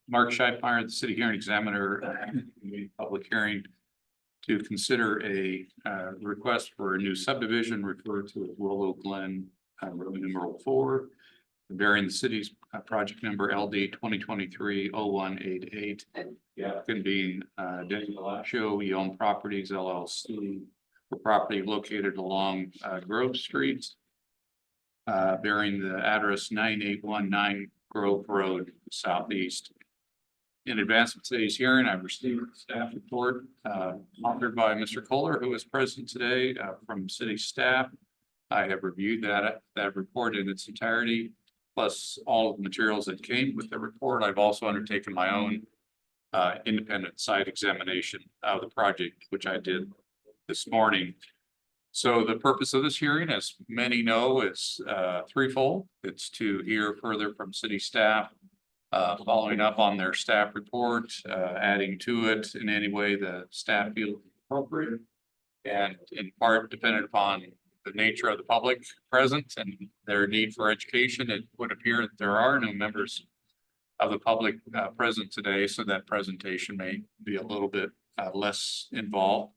Mark Scheipmeyer, the city hearing examiner, public hearing to consider a request for a new subdivision referred to as Willow Glen Road numeral 4, bearing the city's project number LD 2023-0188. The applicant being Daniel Bellagio, Yelm Properties LLC, for property located along Grove Street, bearing the address 9819 Grove Road, Southeast. In advance of today's hearing, I've received a staff report authored by Mr. Kohler, who is present today from city staff. I have reviewed that report in its entirety, plus all of the materials that came with the report. I've also undertaken my own independent site examination of the project, which I did this morning. So the purpose of this hearing, as many know, is threefold. It's to hear further from city staff, following up on their staff report, adding to it in any way the staff feels appropriate, and in part dependent upon the nature of the public present and their need for education. It would appear that there are no members of the public present today, so that presentation may be a little bit less involved.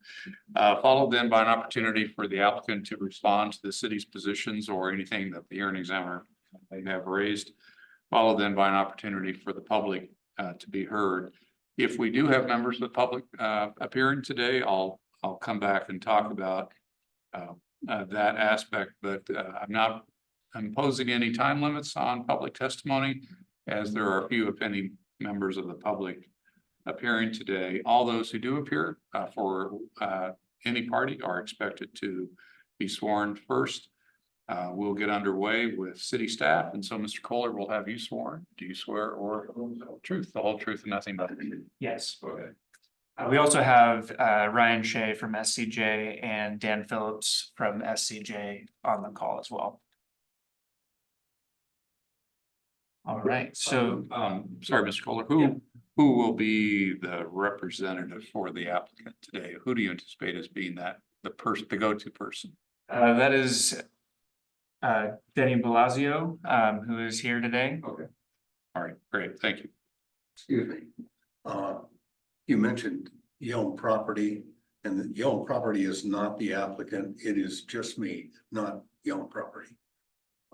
Followed then by an opportunity for the applicant to respond to the city's positions or anything that the hearing examiner may have raised. Followed then by an opportunity for the public to be heard. If we do have members of the public appearing today, I'll come back and talk about that aspect, but I'm not imposing any time limits on public testimony, as there are few, if any, members of the public appearing today. All those who do appear for any party are expected to be sworn first. We'll get underway with city staff, and so Mr. Kohler will have you sworn. Do you swear or the whole truth and nothing but the truth? Yes. Okay. We also have Ryan Shea from SCJ and Dan Phillips from SCJ on the call as well. All right, so sorry, Mr. Kohler, who will be the representative for the applicant today? Who do you anticipate as being the go-to person? That is Denny Bellagio, who is here today. Okay. All right, great, thank you. Excuse me. You mentioned Yelm Property, and the Yelm Property is not the applicant. It is just me, not Yelm Property.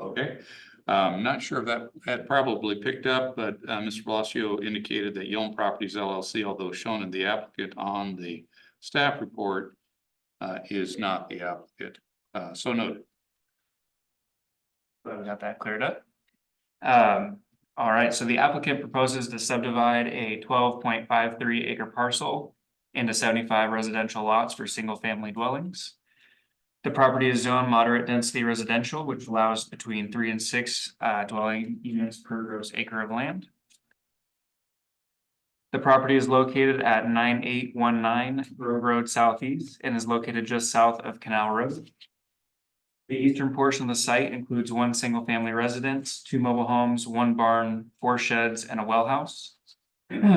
Okay. Not sure if that had probably picked up, but Mr. Blasio indicated that Yelm Properties LLC, although shown in the applicant on the staff report, is not the applicant. So noted. So we got that cleared up. All right, so the applicant proposes to subdivide a 12.53 acre parcel into 75 residential lots for single family dwellings. The property is zoned moderate density residential, which allows between 3 and 6 dwelling units per gross acre of land. The property is located at 9819 Grove Road Southeast and is located just south of Canal Road. The eastern portion of the site includes 1 single family residence, 2 mobile homes, 1 barn, 4 sheds, and a well house.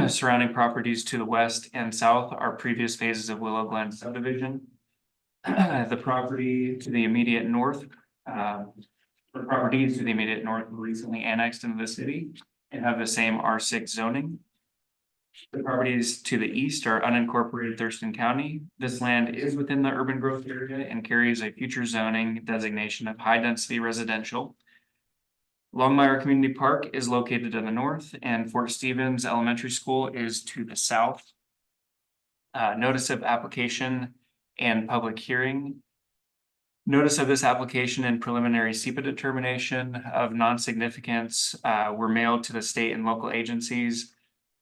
Surrounding properties to the west and south are previous phases of Willow Glen subdivision. The property to the immediate north, properties to the immediate north were recently annexed into the city and have the same R6 zoning. The properties to the east are unincorporated Thurston County. This land is within the urban growth area and carries a future zoning designation of high density residential. Longmire Community Park is located in the north, and Fort Stevens Elementary School is to the south. Notice of application and public hearing. Notice of this application and preliminary SEPA determination of non-significance were mailed to the state and local agencies,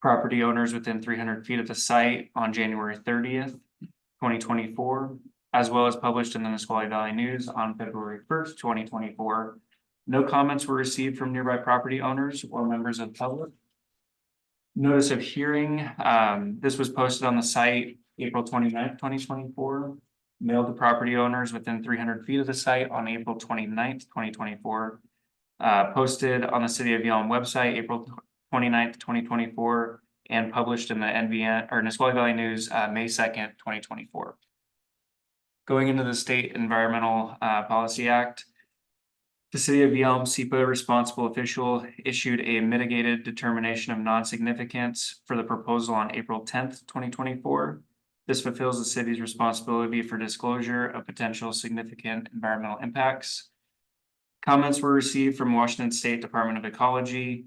property owners within 300 feet of the site on January 30th, 2024, as well as published in the Nisqually Valley News on February 1st, 2024. No comments were received from nearby property owners or members of the public. Notice of hearing, this was posted on the site April 29th, 2024, mailed to property owners within 300 feet of the site on April 29th, 2024, posted on the City of Yelm website April 29th, 2024, and published in the NVN or Nisqually Valley News May 2nd, 2024. Going into the State Environmental Policy Act, The city of Yelm SEPA responsible official issued a mitigated determination of non-significance for the proposal on April 10th, 2024. This fulfills the city's responsibility for disclosure of potential significant environmental impacts. Comments were received from Washington State Department of Ecology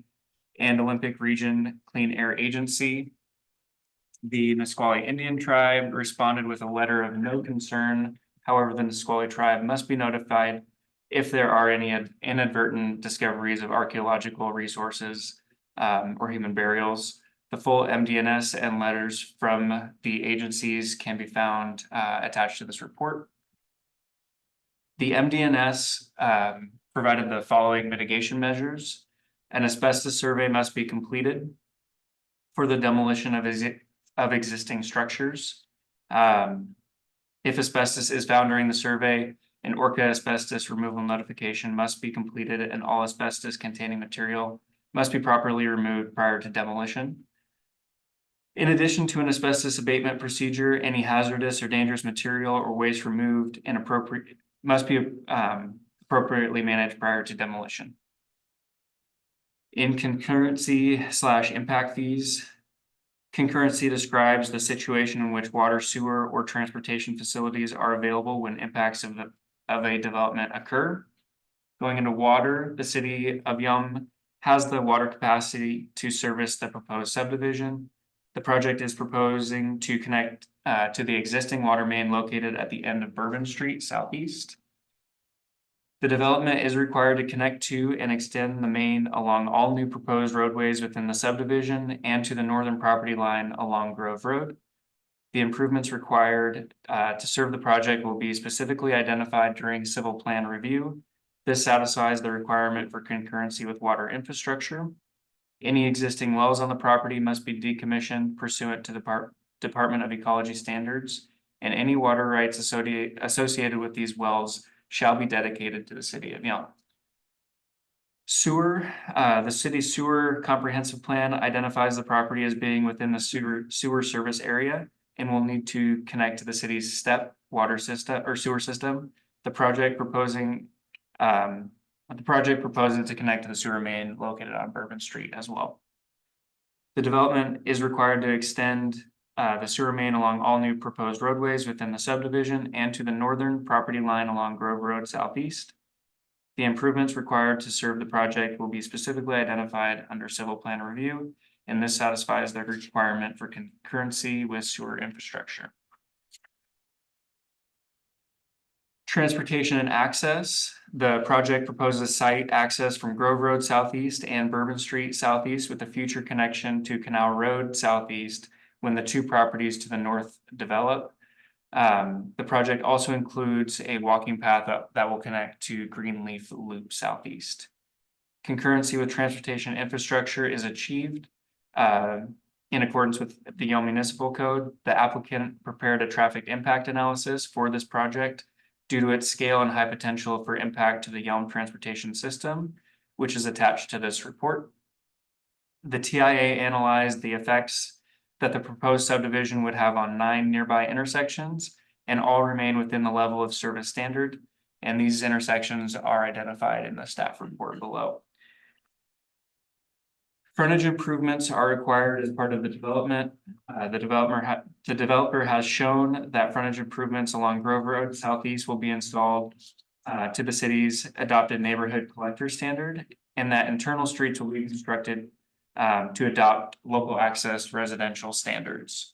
and Olympic Region Clean Air Agency. The Nisqually Indian Tribe responded with a letter of no concern. However, the Nisqually tribe must be notified if there are any inadvertent discoveries of archaeological resources or human burials. The full MDNS and letters from the agencies can be found attached to this report. The MDNS provided the following mitigation measures. An asbestos survey must be completed for the demolition of existing structures. If asbestos is found during the survey, an ORCA asbestos removal notification must be completed and all asbestos containing material must be properly removed prior to demolition. In addition to an asbestos abatement procedure, any hazardous or dangerous material or waste removed and must be appropriately managed prior to demolition. In concurrency/impact fees, concurrency describes the situation in which water, sewer, or transportation facilities are available when impacts of a development occur. Going into water, the city of Yelm has the water capacity to service the proposed subdivision. The project is proposing to connect to the existing water main located at the end of Bourbon Street Southeast. The development is required to connect to and extend the main along all new proposed roadways within the subdivision and to the northern property line along Grove Road. The improvements required to serve the project will be specifically identified during civil plan review. This satisfies the requirement for concurrency with water infrastructure. Any existing wells on the property must be decommissioned pursuant to the Department of Ecology standards, and any water rights associated with these wells shall be dedicated to the city of Yelm. Sewer, the city sewer comprehensive plan identifies the property as being within the sewer service area and will need to connect to the city's step water system or sewer system. The project proposes to connect to the sewer main located on Bourbon Street as well. The development is required to extend the sewer main along all new proposed roadways within the subdivision and to the northern property line along Grove Road Southeast. The improvements required to serve the project will be specifically identified under civil plan review, and this satisfies the requirement for concurrency with sewer infrastructure. Transportation and access. The project proposes site access from Grove Road Southeast and Bourbon Street Southeast with a future connection to Canal Road Southeast when the two properties to the north develop. The project also includes a walking path that will connect to Greenleaf Loop Southeast. Concurrency with transportation infrastructure is achieved in accordance with the Yelm Municipal Code. The applicant prepared a traffic impact analysis for this project due to its scale and high potential for impact to the Yelm transportation system, which is attached to this report. The TIA analyzed the effects that the proposed subdivision would have on 9 nearby intersections, and all remain within the level of service standard. And these intersections are identified in the staff report below. Frontage improvements are required as part of the development. The developer has shown that frontage improvements along Grove Road Southeast will be installed to the city's adopted neighborhood collector standard, and that internal streets will be constructed to adopt local access residential standards.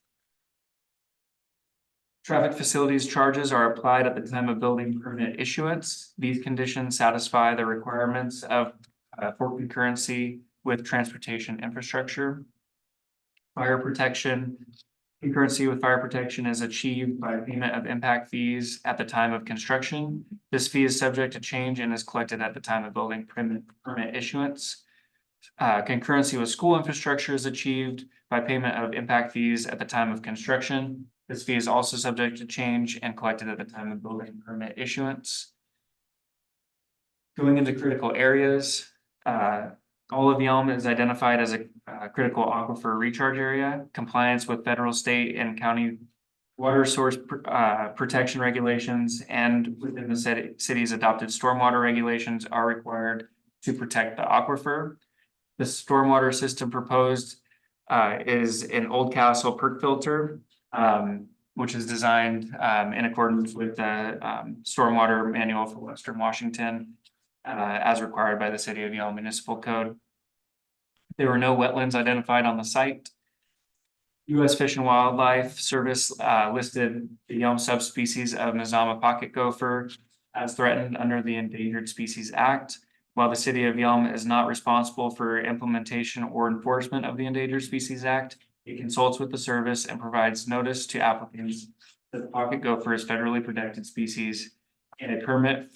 Traffic facilities charges are applied at the time of building permit issuance. These conditions satisfy the requirements of for concurrency with transportation infrastructure. Fire protection. Concurrency with fire protection is achieved by payment of impact fees at the time of construction. This fee is subject to change and is collected at the time of building permit issuance. Concurrency with school infrastructure is achieved by payment of impact fees at the time of construction. This fee is also subject to change and collected at the time of building permit issuance. Going into critical areas, all of Yelm is identified as a critical aquifer recharge area. Compliance with federal, state, and county water source protection regulations and within the city's adopted stormwater regulations are required to protect the aquifer. The stormwater system proposed is an Old Castle perk filter, which is designed in accordance with the stormwater manual for Western Washington as required by the City of Yelm Municipal Code. There were no wetlands identified on the site. U.S. Fish and Wildlife Service listed the Yelm subspecies of Mazama pocket gopher as threatened under the Endangered Species Act. While the City of Yelm is not responsible for implementation or enforcement of the Endangered Species Act, it consults with the service and provides notice to applicants that the pocket gopher is federally protected species and a permit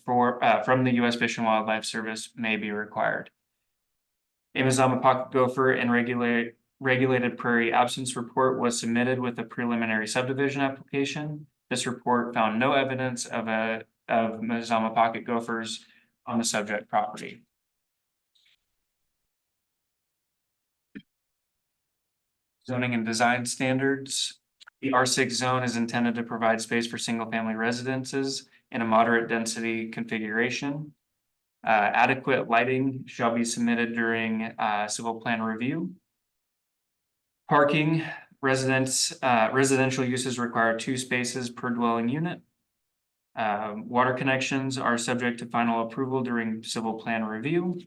from the U.S. Fish and Wildlife Service may be required. A Mazama pocket gopher and regulated prairie absence report was submitted with a preliminary subdivision application. This report found no evidence of Mazama pocket gophers on the subject property. Zoning and design standards. The R6 zone is intended to provide space for single-family residences in a moderate density configuration. Adequate lighting shall be submitted during civil plan review. Parking, residential uses require 2 spaces per dwelling unit. Water connections are subject to final approval during civil plan review.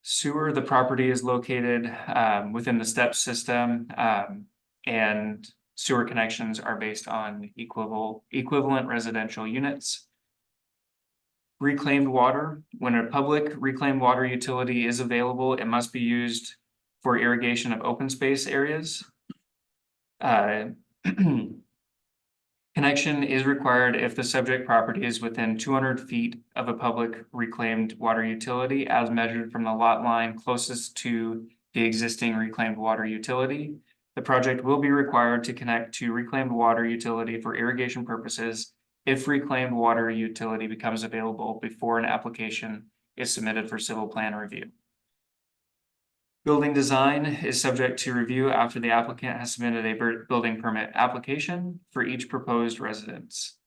Sewer, the property is located within the STEP system, and sewer connections are based on equivalent residential units. Reclaimed water, when a public reclaimed water utility is available, it must be used for irrigation of open space areas. Connection is required if the subject property is within 200 feet of a public reclaimed water utility as measured from the lot line closest to the existing reclaimed water utility. The project will be required to connect to reclaimed water utility for irrigation purposes if reclaimed water utility becomes available before an application is submitted for civil plan review. Building design is subject to review after the applicant has submitted a building permit application for each proposed residence.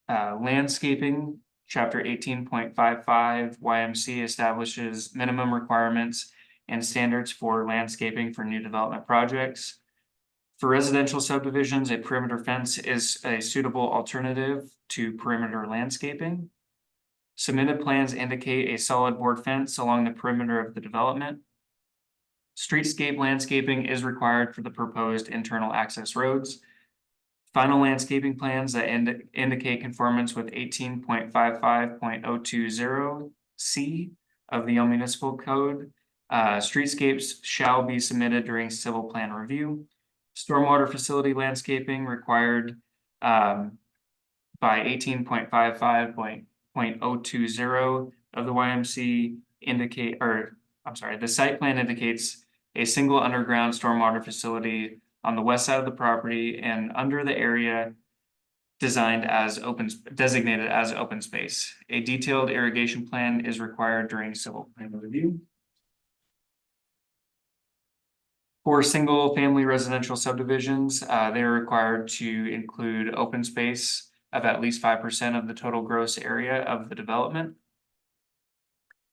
Landscaping, chapter 18.55 YMC establishes minimum requirements and standards for landscaping for new development projects. For residential subdivisions, a perimeter fence is a suitable alternative to perimeter landscaping. Submitted plans indicate a solid board fence along the perimeter of the development. Streetscape landscaping is required for the proposed internal access roads. Final landscaping plans that indicate conformance with 18.55.020 C of the Yelm Municipal Code. Streetscapes shall be submitted during civil plan review. Stormwater facility landscaping required by 18.55.020 of the YMC the site plan indicates a single underground stormwater facility on the west side of the property and under the area designated as open space. A detailed irrigation plan is required during civil plan review. For single family residential subdivisions, they are required to include open space of at least 5% of the total gross area of the development.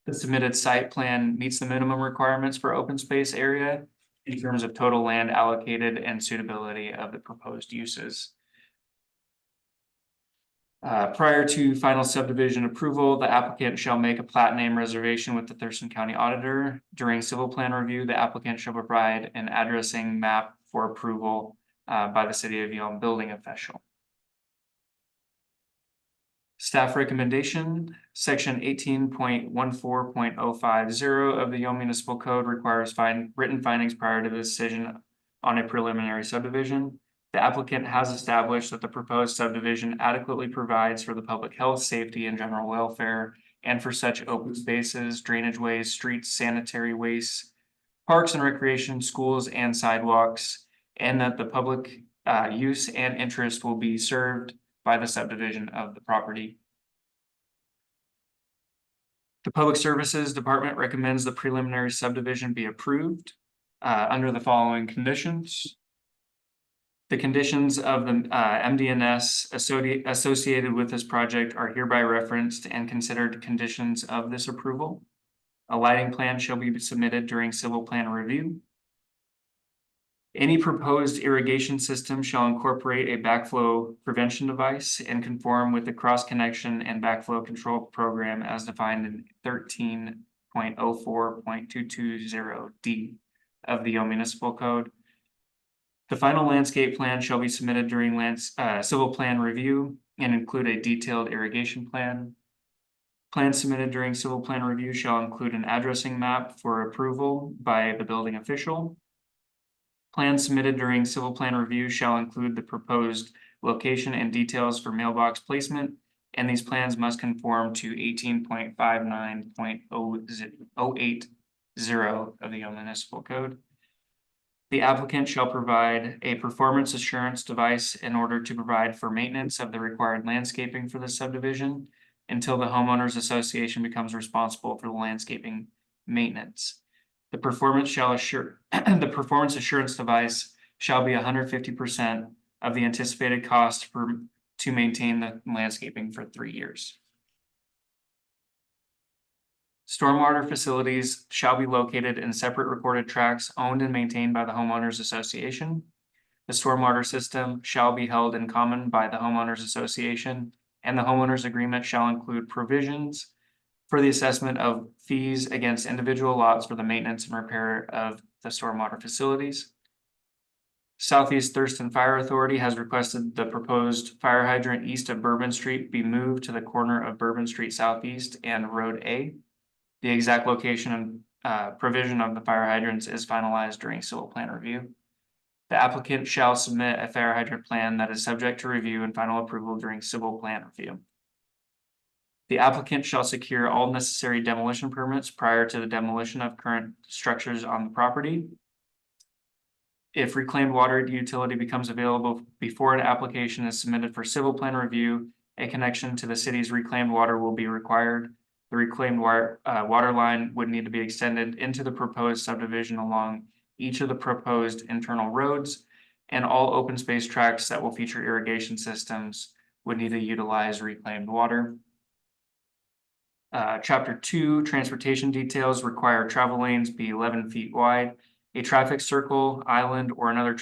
The submitted site plan meets the minimum requirements for open space area in terms of total land allocated and suitability of the proposed uses. Prior to final subdivision approval, the applicant shall make a plat name reservation with the Thurston County Auditor. During civil plan review, the applicant shall provide an addressing map for approval by the City of Yelm building official. Staff recommendation, section 18.14.050 of the Yelm Municipal Code requires written findings prior to the decision on a preliminary subdivision. The applicant has established that the proposed subdivision adequately provides for the public health, safety, and general welfare, and for such open spaces, drainage ways, streets, sanitary wastes, parks and recreation, schools, and sidewalks, and that the public use and interest will be served by the subdivision of the property. The Public Services Department recommends the preliminary subdivision be approved under the following conditions. The conditions of the MDNS associated with this project are hereby referenced and considered conditions of this approval. A lighting plan shall be submitted during civil plan review. Any proposed irrigation system shall incorporate a backflow prevention device and conform with the cross connection and backflow control program as defined in 13.04.220D of the Yelm Municipal Code. The final landscape plan shall be submitted during civil plan review and include a detailed irrigation plan. Plans submitted during civil plan review shall include an addressing map for approval by the building official. Plans submitted during civil plan review shall include the proposed location and details for mailbox placement, and these plans must conform to 18.59.080 of the Yelm Municipal Code. The applicant shall provide a performance assurance device in order to provide for maintenance of the required landscaping for the subdivision until the homeowners association becomes responsible for the landscaping maintenance. The performance assurance device shall be 150% of the anticipated cost to maintain the landscaping for 3 years. Stormwater facilities shall be located in separate recorded tracts owned and maintained by the homeowners association. The stormwater system shall be held in common by the homeowners association, and the homeowners agreement shall include provisions for the assessment of fees against individual lots for the maintenance and repair of the stormwater facilities. Southeast Thurston Fire Authority has requested the proposed fire hydrant east of Bourbon Street be moved to the corner of Bourbon Street Southeast and Road A. The exact location and provision of the fire hydrants is finalized during civil plan review. The applicant shall submit a fire hydrant plan that is subject to review and final approval during civil plan review. The applicant shall secure all necessary demolition permits prior to the demolition of current structures on the property. If reclaimed water utility becomes available before an application is submitted for civil plan review, a connection to the city's reclaimed water will be required. The reclaimed water line would need to be extended into the proposed subdivision along each of the proposed internal roads, and all open space tracts that will feature irrigation systems would need to utilize reclaimed water. Chapter 2, transportation details require travel lanes be 11 feet wide. A traffic circle, island, or another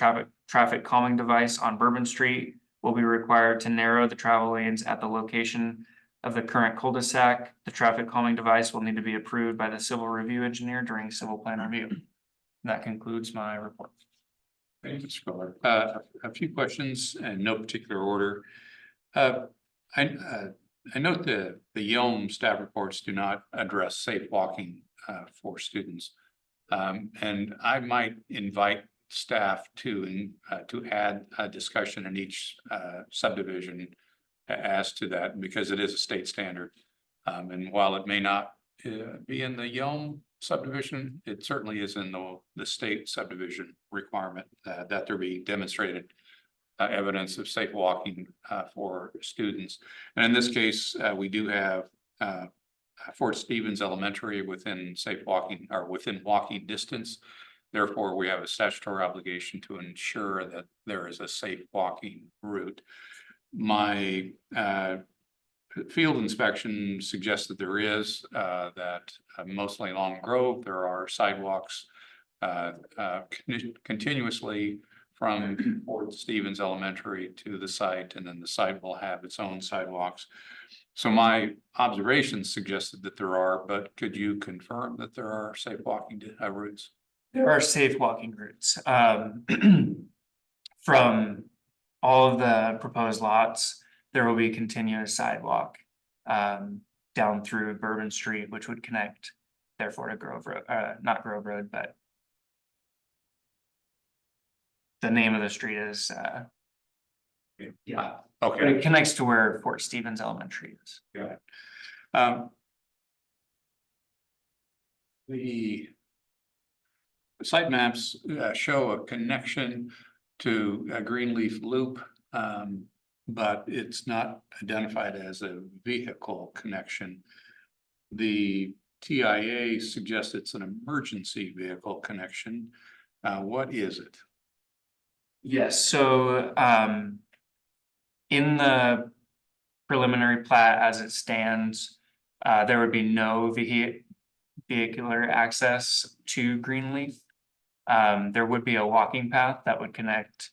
traffic calming device on Bourbon Street will be required to narrow the travel lanes at the location of the current cul-de-sac. The traffic calming device will need to be approved by the civil review engineer during civil plan review. That concludes my report. Thank you, Mr. Fuller. A few questions in no particular order. I note the Yelm staff reports do not address safe walking for students. And I might invite staff to add a discussion in each subdivision as to that, because it is a state standard. And while it may not be in the Yelm subdivision, it certainly is in the state subdivision requirement that there be demonstrated evidence of safe walking for students. And in this case, we do have Fort Stevens Elementary within safe walking or within walking distance. Therefore, we have a statutory obligation to ensure that there is a safe walking route. My field inspection suggests that there is that mostly along Grove, there are sidewalks continuously from Fort Stevens Elementary to the site, and then the site will have its own sidewalks. So my observations suggested that there are, but could you confirm that there are safe walking routes? There are safe walking routes from all of the proposed lots. There will be continuous sidewalk down through Bourbon Street, which would connect therefore to Grove Road, not Grove Road, but the name of the street is yeah. Okay. But it connects to where Fort Stevens Elementary is. Got it. The site maps show a connection to a Greenleaf Loop, but it's not identified as a vehicle connection. The TIA suggests it's an emergency vehicle connection. What is it? Yes, so in the preliminary plat as it stands, there would be no vehicular access to Greenleaf. There would be a walking path that would connect.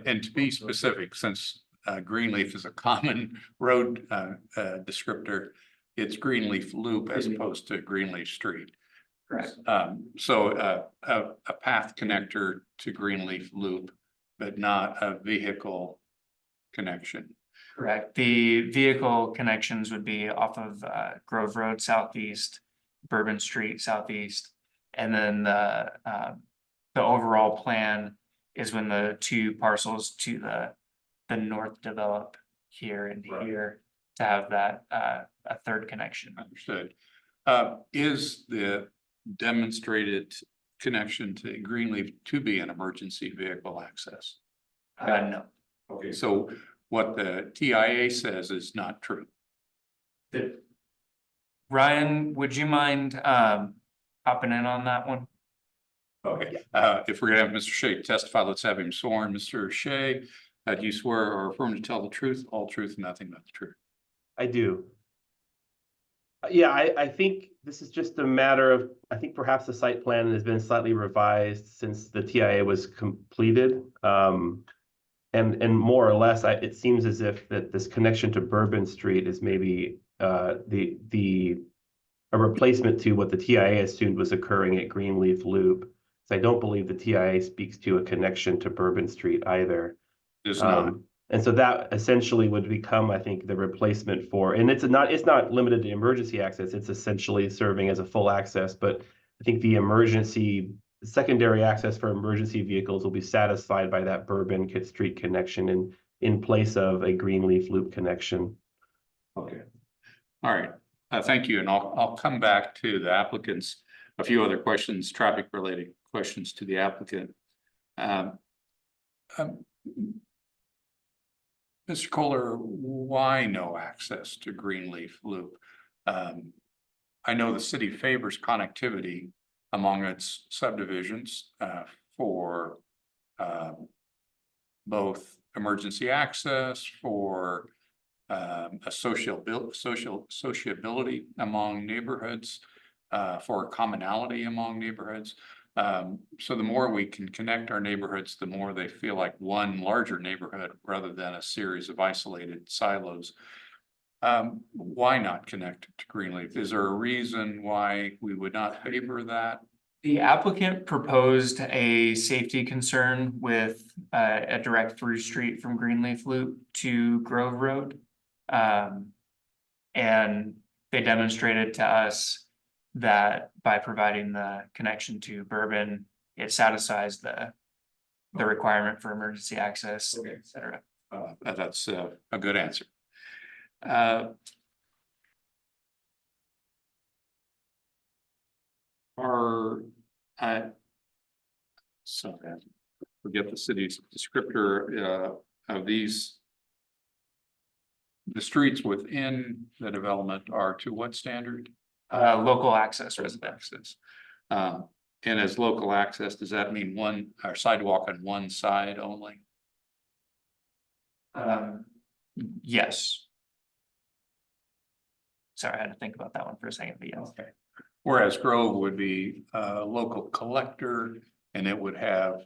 And to be specific, since Greenleaf is a common road descriptor, it's Greenleaf Loop as opposed to Greenleaf Street. Correct. So a path connector to Greenleaf Loop, but not a vehicle connection. Correct. The vehicle connections would be off of Grove Road Southeast, Bourbon Street Southeast, and then the overall plan is when the two parcels to the north develop here and here to have that a third connection. Understood. Is the demonstrated connection to Greenleaf to be an emergency vehicle access? No. Okay, so what the TIA says is not true. Ryan, would you mind hopping in on that one? Okay, if we're gonna have Mr. Shea testify, let's have him sworn. Mr. Shea, do you swear or affirm to tell the truth, all truth, and nothing but the truth? I do. Yeah, I think this is just a matter of, I think perhaps the site plan has been slightly revised since the TIA was completed. And more or less, it seems as if that this connection to Bourbon Street is maybe a replacement to what the TIA assumed was occurring at Greenleaf Loop. So I don't believe the TIA speaks to a connection to Bourbon Street either. It's not. And so that essentially would become, I think, the replacement for, and it's not limited to emergency access. It's essentially serving as a full access, but I think the secondary access for emergency vehicles will be satisfied by that Bourbon Street connection in place of a Greenleaf Loop connection. Okay. All right. Thank you. And I'll come back to the applicants. A few other questions, traffic related questions to the applicant. Mr. Kohler, why no access to Greenleaf Loop? I know the city favors connectivity among its subdivisions for both emergency access, for a sociability among neighborhoods, for commonality among neighborhoods. So the more we can connect our neighborhoods, the more they feel like one larger neighborhood rather than a series of isolated silos. Why not connect to Greenleaf? Is there a reason why we would not favor that? The applicant proposed a safety concern with a direct through street from Greenleaf Loop to Grove Road. And they demonstrated to us that by providing the connection to Bourbon, it satisfies the requirement for emergency access, et cetera. That's a good answer. Forget the city's descriptor of these. The streets within the development are to what standard? Local access resident Access. And as local access, does that mean one or sidewalk on one side only? Yes. Sorry, I had to think about that one for a second, but yes. Okay. Whereas Grove would be a local collector and it would have,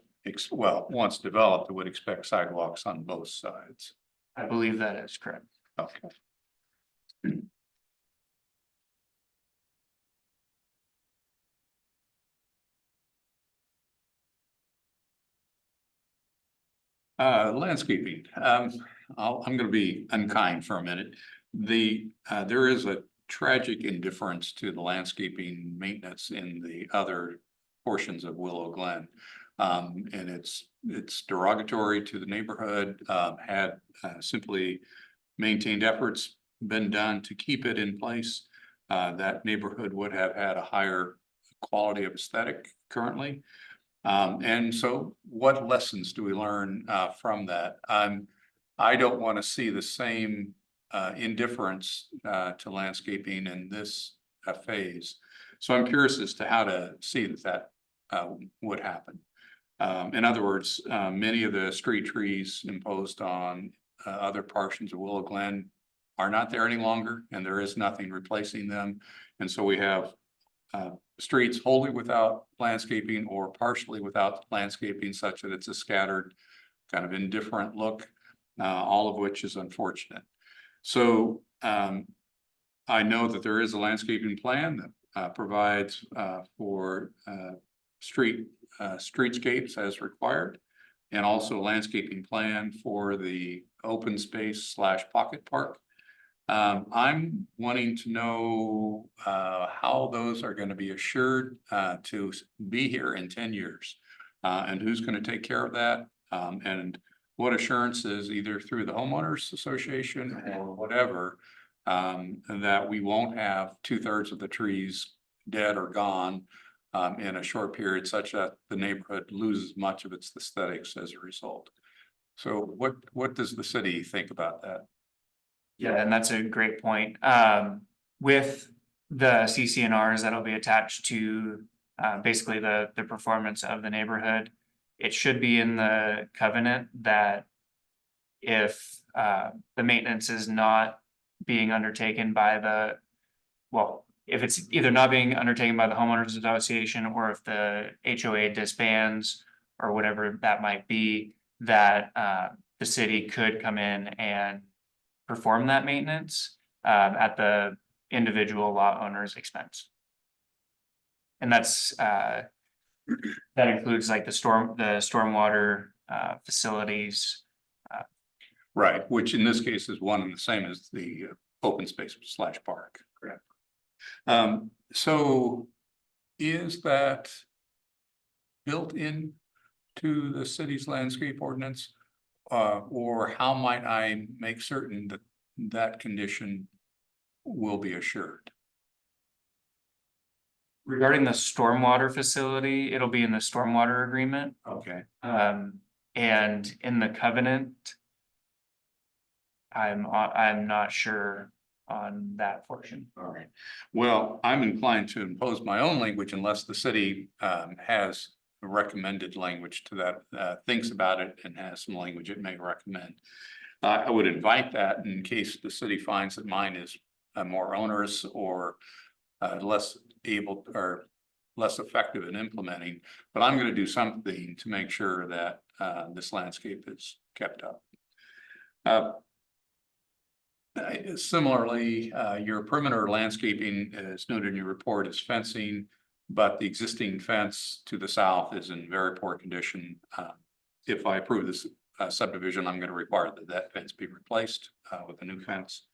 well, once developed, it would expect sidewalks on both sides. I believe that is correct. Okay. Landscaping. I'm going to be unkind for a minute. There is a tragic indifference to the landscaping maintenance in the other portions of Willow Glen. And it's derogatory to the neighborhood. Had simply maintained efforts been done to keep it in place, that neighborhood would have had a higher quality of aesthetic currently. And so what lessons do we learn from that? I don't want to see the same indifference to landscaping in this phase. So I'm curious as to how to see that would happen. In other words, many of the street trees imposed on other portions of Willow Glen are not there any longer, and there is nothing replacing them. And so we have streets wholly without landscaping or partially without landscaping, such that it's a scattered, kind of indifferent look, all of which is unfortunate. So I know that there is a landscaping plan that provides for streetscapes as required, and also a landscaping plan for the open space / pocket park. I'm wanting to know how those are going to be assured to be here in 10 years. And who's going to take care of that? And what assurances, either through the homeowners association or whatever, that we won't have 2/3 of the trees dead or gone in a short period, such that the neighborhood loses much of its aesthetics as a result. So what does the city think about that? Yeah, and that's a great point. With the CCNRs that'll be attached to basically the performance of the neighborhood, it should be in the covenant that if the maintenance is not being undertaken by if it's either not being undertaken by the homeowners association, or if the HOA disbands or whatever that might be, that the city could come in and perform that maintenance at the individual lot owner's expense. And that's that includes like the stormwater facilities. Right, which in this case is one and the same as the open space / park. Correct. So is that built in to the city's landscape ordinance? Or how might I make certain that that condition will be assured? Regarding the stormwater facility, it'll be in the stormwater agreement. Okay. And in the covenant, I'm not sure on that portion. All right. Well, I'm inclined to impose my own language unless the city has recommended language to that, thinks about it and has some language it may recommend. I would invite that in case the city finds that mine is more onerous or less able or less effective in implementing, but I'm going to do something to make sure that this landscape is kept up. Similarly, your perimeter landscaping, as noted in your report, is fencing, but the existing fence to the south is in very poor condition. If I approve this subdivision, I'm going to require that that fence be replaced with a new fence.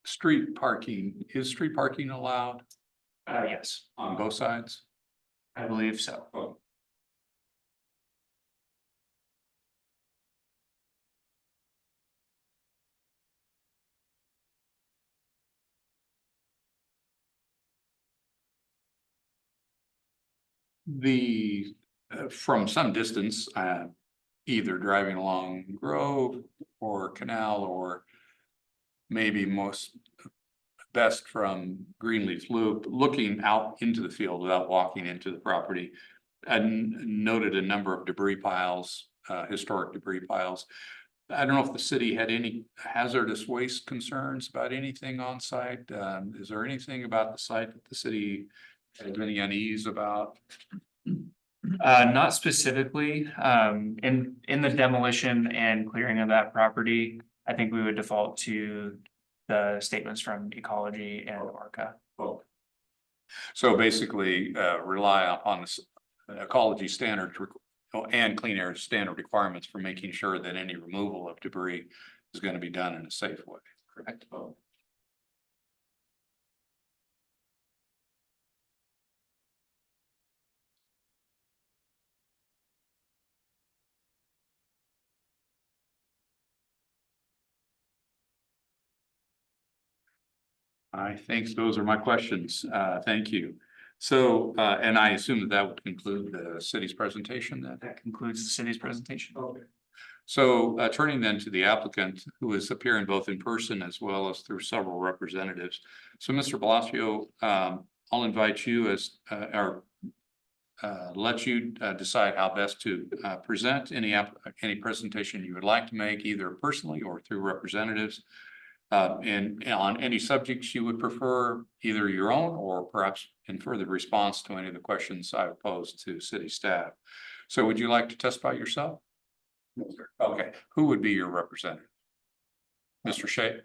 Street parking, is street parking allowed Yes, on both sides? I believe so. Oh. The, from some distance, either driving along Grove or Canal, or maybe most best from Greenleaf Loop, looking out into the field without walking into the property, and noted a number of debris piles, historic debris piles. I don't know if the city had any hazardous waste concerns about anything on site. Is there anything about the site that the city has any unease about? Not specifically, in the demolition and clearing of that property, I think we would default to the statements from ecology and Orca. Oh. So basically, rely upon the ecology standards and clean air standard requirements for making sure that any removal of debris is going to be done in a safe way. Correct. Oh. I think those are my questions. Thank you. So, and I assume that would conclude the city's presentation then? That concludes the city's presentation. Okay. So turning then to the applicant, who is appearing both in person as well as through several representatives. So Mr. Blasio, I'll invite you as let you decide how best to present any presentation you would like to make, either personally or through representatives. And on any subjects you would prefer, either your own or perhaps in further response to any of the questions I've posed to city staff. So would you like to testify yourself? No, sir. Okay, who would be your representative? Mr. Shea?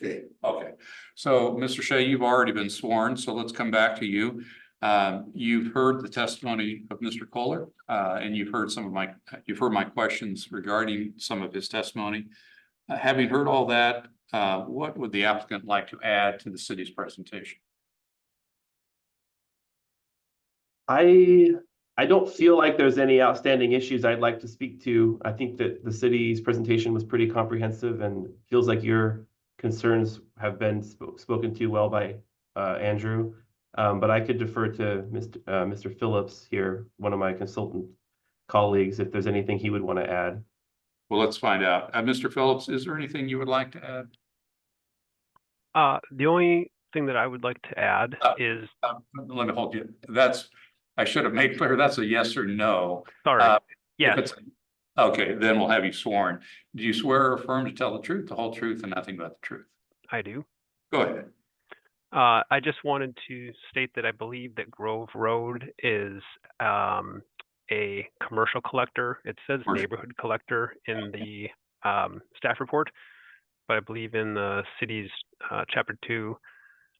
Okay. Okay, so Mr. Shea, you've already been sworn, so let's come back to you. You've heard the testimony of Mr. Kohler, and you've heard my questions regarding some of his testimony. Having heard all that, what would the applicant like to add to the city's presentation? I don't feel like there's any outstanding issues I'd like to speak to. I think that the city's presentation was pretty comprehensive and feels like your concerns have been spoken to well by Andrew. But I could defer to Mr. Phillips here, one of my consultant colleagues, if there's anything he would want to add. Well, let's find out. Mr. Phillips, is there anything you would like to add? The only thing that I would like to add is, Let me hold you. I should have made clear, that's a yes or no. sorry, If yes, it's- Okay, then we'll have you sworn. Do you swear or affirm to tell the truth, the whole truth, and nothing but the truth? I do. Go ahead. I just wanted to state that I believe that Grove Road is a commercial collector. It says Commercial. neighborhood collector in the staff report, but I believe in the city's chapter 2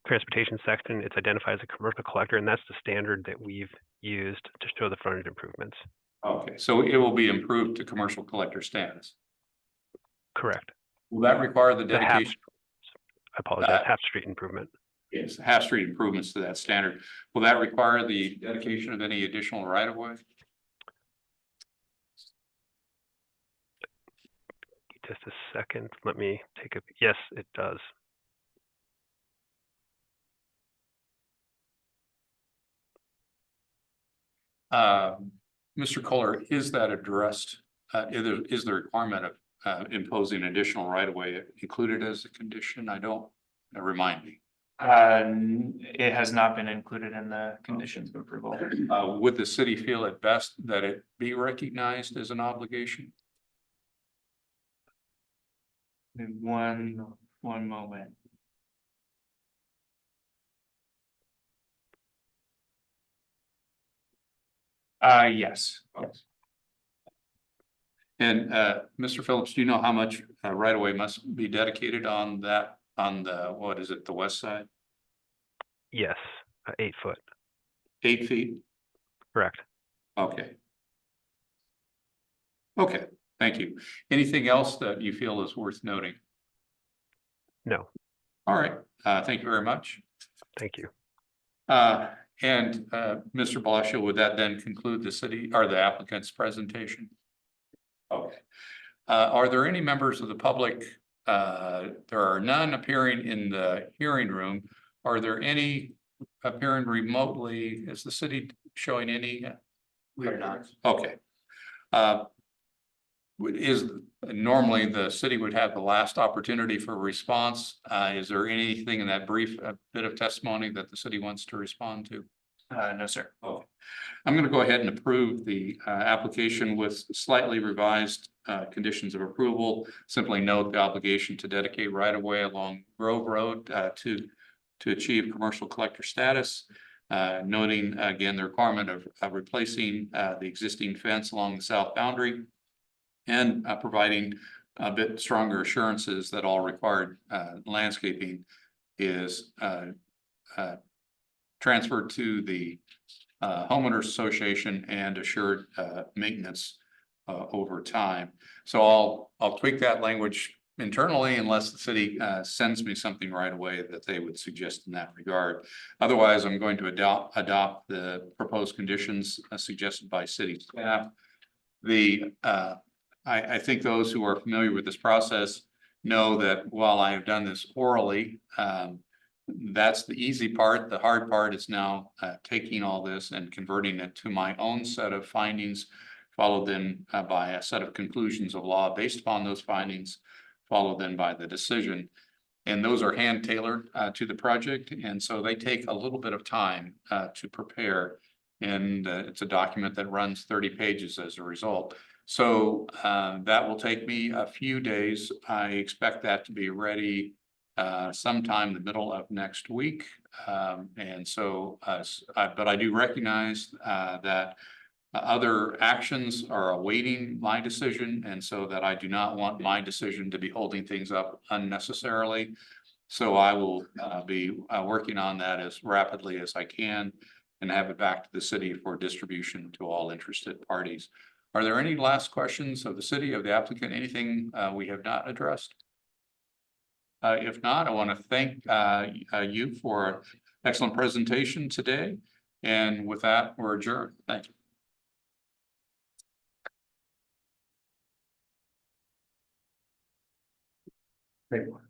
transportation section, it's identified as a commercial collector, and that's the standard that we've used to show the frontage improvements. Okay, so it will be improved to commercial collector status. Correct. Will that require the The half, dedication? I apologize, half street improvement. Yes, half street improvements to that standard. Will that require the dedication of any additional right of way? Just a second, let me take a, yes, it does. Mr. Kohler, is that addressed? Is the requirement of imposing additional right of way included as a condition? I don't, remind me. It has not been included in the conditions of approval. Would the city feel it best that it be recognized as an obligation? One moment. Yes. And Mr. Phillips, do you know how much right of way must be dedicated on that, on the, what is it, the west side? Yes, 8 foot, 8 feet? correct. Okay. Okay, thank you. Anything else that you feel is worth noting? No, All right, thank you very much. thank you. And Mr. Blasio, would that then conclude the city or the applicant's presentation? Okay. Are there any members of the public? There are none appearing in the hearing room. Are there any appearing remotely? Is the city showing any? We are not. Okay. Normally the city would have the last opportunity for response. Is there anything in that brief bit of testimony that the city wants to respond to? No, sir. Okay. I'm going to go ahead and approve the application with slightly revised conditions of approval. Simply note the obligation to dedicate right of way along Grove Road to achieve commercial collector status. Noting again the requirement of replacing the existing fence along the south boundary and providing a bit stronger assurances that all required landscaping is transferred to the homeowners association and assured maintenance over time. So I'll tweak that language internally unless the city sends me something right away that they would suggest in that regard. Otherwise, I'm going to adopt the proposed conditions suggested by city staff. I think those who are familiar with this process know that while I have done this orally, that's the easy part. The hard part is now taking all this and converting it to my own set of findings followed then by a set of conclusions of law based upon those findings, followed then by the decision. And those are hand tailored to the project, and so they take a little bit of time to prepare. And it's a document that runs 30 pages as a result. So that will take me a few days. I expect that to be ready sometime in the middle of next week. And so, but I do recognize that other actions are awaiting my decision, and so that I do not want my decision to be holding things up unnecessarily. So I will be working on that as rapidly as I can and have it back to the city for distribution to all interested parties. Are there any last questions of the city, of the applicant, anything we have not addressed? If not, I want to thank you for an excellent presentation today. And with that, we're adjourned. Thank you. Great one.